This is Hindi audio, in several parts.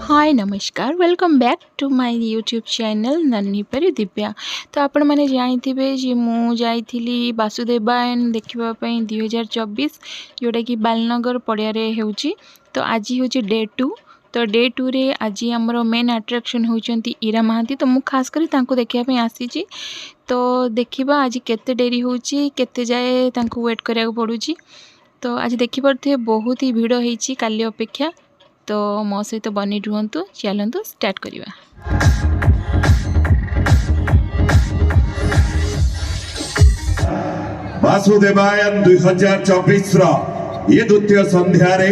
हाय नमस्कार welcome back to my YouTube channel नन्ही परी दिव्या। तो आपण मैंने जानी जे मु जाइली वासुदेवायन देखापी 2024 जोटा कि बालनगर पड़िया होची। तो आज हूँ डे 2। तो डे 2 रे आज आमर मेन अट्राक्शन होती ईरा महांती। तो मु खास करी देखापी आसी। तो देखा आज केते डेरी होची केते जाए वेट करा पड़ुची। तो आज देखिपे बहुत ही भिड़ होती काली अपेक्षा। तो मो सहित बनी रुहतु चलतु स्टार्ट करवा। वासुदेवायन 2024 ये द्वितीय संध्यार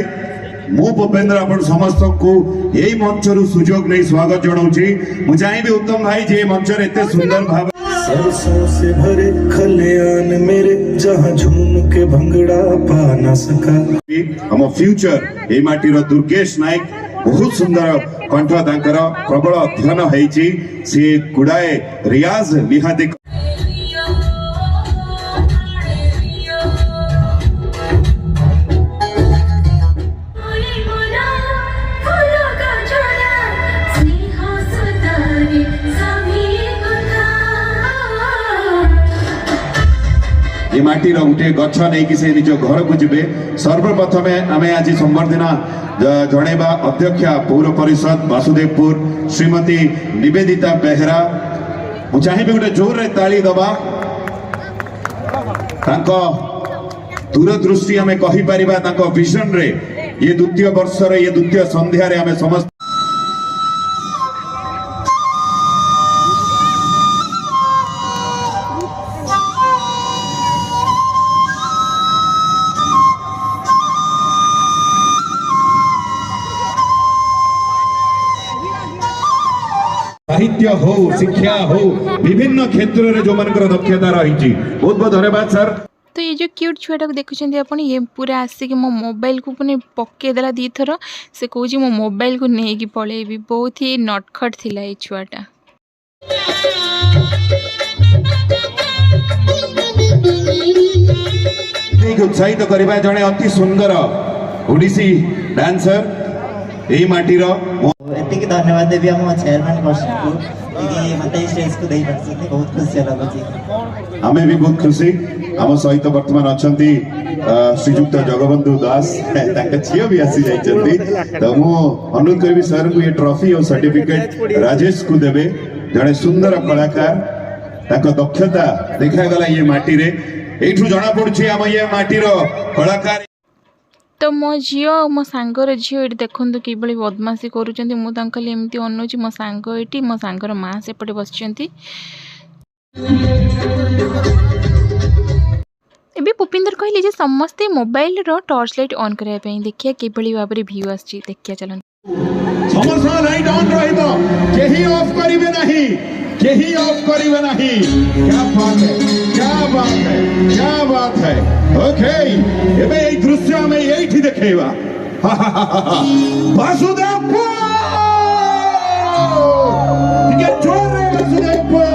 मु भूपेन्द्र आपण समस्त को यही मंच रु सुजोग नहीं स्वागत जनाऊँगी। मुझे चाहिए उत्तम भाई जे मंच एत सुंदर भाव सरसों से भरे खलियान मेरे जहाँ झूम के भंगड़ा पा न सका। हम फ्यूचर ए माटीर दुर्गेश नायक बहुत सुंदर कंठ तांकर प्रबल अध्ययन होईची से गुड़ाए रियाज निहाती ये माटीर गोटे गछ नहीं से निज घर को जी। सर्वप्रथम आम आज संबर्धना जनवा अध्यक्षा पौर परिषद वासुदेवपुर श्रीमती निवेदिता बेहरा। मुझे चाहिए गोटे जोर रे ताली दबा। दूरदृष्टि आम कहीपर विजन रे ये द्वितीय वर्ष ये द्वितीय संध्यार आम समस्त साहित्य हो शिक्षा हो विभिन्न क्षेत्र में जो मान दक्षता रही। बहुत बहुत धन्यवाद सर। तो ये जो क्यूट छुआटा को देखुं आप ये पूरा आसिक मो मोबाइल को पुणी पकईदेला दी थर। से कौच मो मोबाइल को नहीं पलैबी। बहुत ही नटखट थिला ये छुआटा। उत्साहित करवा जड़े अति सुंदर ओडिसी डांसर यही माटीर एतिक धन्यवाद देवी हम चेयरमैन पर्सन को मते स्टेज को दे पारछी। बहुत खुशी लागुची। हमें भी बहुत खुशी। आम सहित वर्तमान अच्छी श्रीजुक्त जगबंधु दास झील भी आसी जाइए। तो मु अनुरोध करी सर को ये ट्रॉफी और सर्टिफिकेट राजेश को देवे। जड़े सुंदर कलाकार दक्षता देखागला ये माटी रे। एठू जना पड़ुछि आम ये माटीर कलाकार। तो मो झील मो सांगर झील ये देखूँ कि बदमाशी करुँच अनौची। मो सांग ये मो सांगर माँ सेपटे बस एबे भूपिंदर कहले समस्ते मोबाइल रो टॉर्च लाइट ऑन करने देखिए कि भाव में व्यू आसी। देखिए चलन समस्त लाइट ऑन रहिबो केही ऑफ करिवे नहीं केही ऑफ करिवे नहीं। क्या बात है क्या बात है क्या बात है। ओके एबे এই দৃশ্য আমি এইଠି দেখাইবা। वासुदेवपुर ठीक है जोर रे वासुदेवपुर।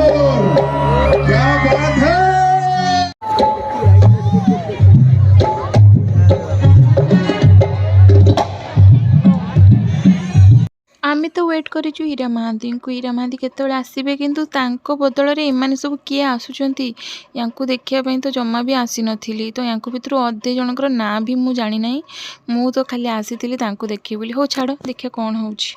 क्या बात है। आम तो वेट करूँ ईरा महांती को। ईरा महांती केतबेले आसबे किंतु तांको बदल रे एमाने सब किए आसुचंती यांकु देखिया तो जमा भी आसी नथिली। तो यांकु भितर अधे जनकर ना भी मु जानी नाही। मु तो खाली आसीथिली तांको देखिए बोली। हो छाड़ देखिया कौन होउची।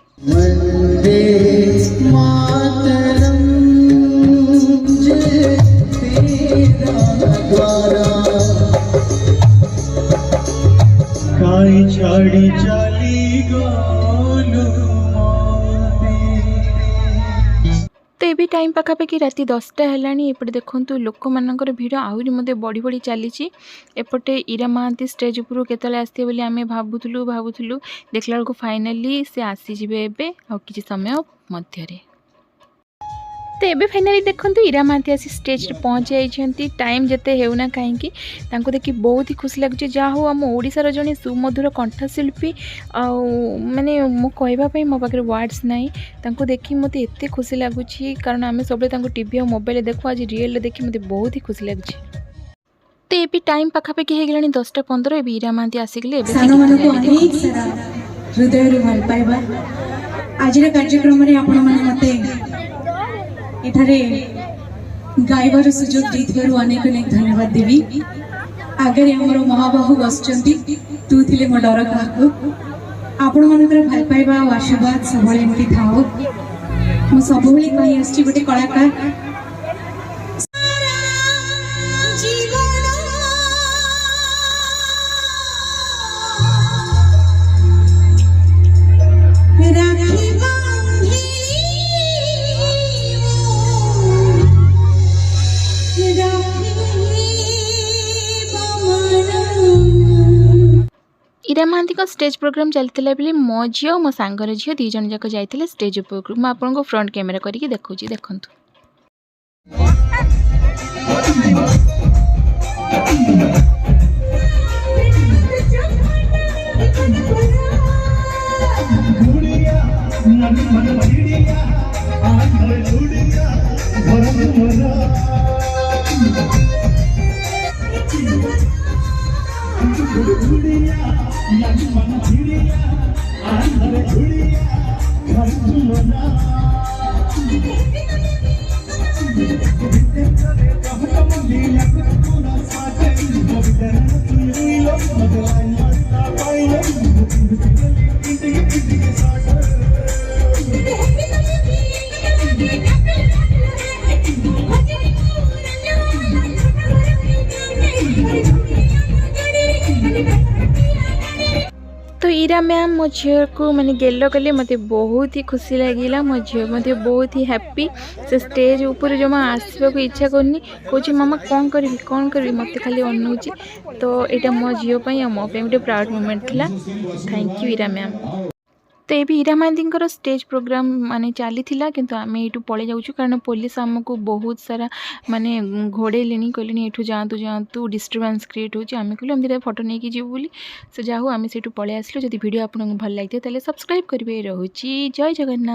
छाड़ी चली गोलू। तो ये टाइम पाखापाखि राति 10टा है। एपटे देखूँ लोक मानकर भिड़ आहरी मध्य बढ़ी बढ़ी चली। एपटे ईरा महांती स्टेज उपरू केतले आसते बोली आमे भाबुथुलु देखला बेलू फाइनाली से आसीजे एबे आ किछि समय मध्य। तो ये फाइनाली देखूँ ईरा महांती आसी स्टेज रे पहुँच जाइछंती। टाइम जेते हेउना कहीं देखि बहुत ही खुशी लगुच। जहाँ हो आम ओडिशार जड़े सुमधुर कंठशिल्पी माने मो कहवाई मो पाखे वर्ड्स नाई। देखी मत एत खुशी लगुच कारण आम सब टीवी और मोबाइल देखु। आज रियल देखी मत बहुत ही खुशी लगुच। तो ये टाइम पाखापाखि हो गलानी 10टा 15। ईरा महांती आसिकले हृदय भल पाइबा आज कार्यक्रम में आपण मैंने मते एठारे गायबार सुजोग देथिबारु अनेक अनेक धन्यवाद देवी। आगे हमर महाबाहु बसचंती तू थिले मो डर काहको आपण मानकर भल पाइबा और आशीर्वाद सबले एमती थाओ। मो सबले कहि आछि गोटे कलाकार इरा महांती का स्टेज प्रोग्राम चलता बेले मो झी और मो सांगर झी दी जन जाक जाइए स्टेज उपरकू। मैं आपको फ्रंट कैमेरा करके देखूँ देखु। तो इरा मैम मो झील को मैंने गेलो कले मते बहुत ही खुशी लगिला। मो झील मते बहुत ही हैप्पी से स्टेज ऊपर जमा आसवा को इच्छा करनी कौच मामा कौन करी मत खाली अनौची। तो यहाँ मो झील मो गोटे प्राउड मोमेंट थिला। Thank you Ira ma'am. तो ये इरा महांती स्टेज प्रोग्राम माने चली किंतु आम यू पलि जाऊँ कारण पुलिस आमको बहुत सारा माने घोड़े कहले ये जातु जातु डिस्टर्बेंस क्रिएट होची। आम कहलु हम फोटो नहीं जीव बोली से जाऊ आम से पलि आसलु। जदि वीडियो आपको भल लगे ताले सब्सक्राइब करेंगे। रोची जय जगन्नाथ।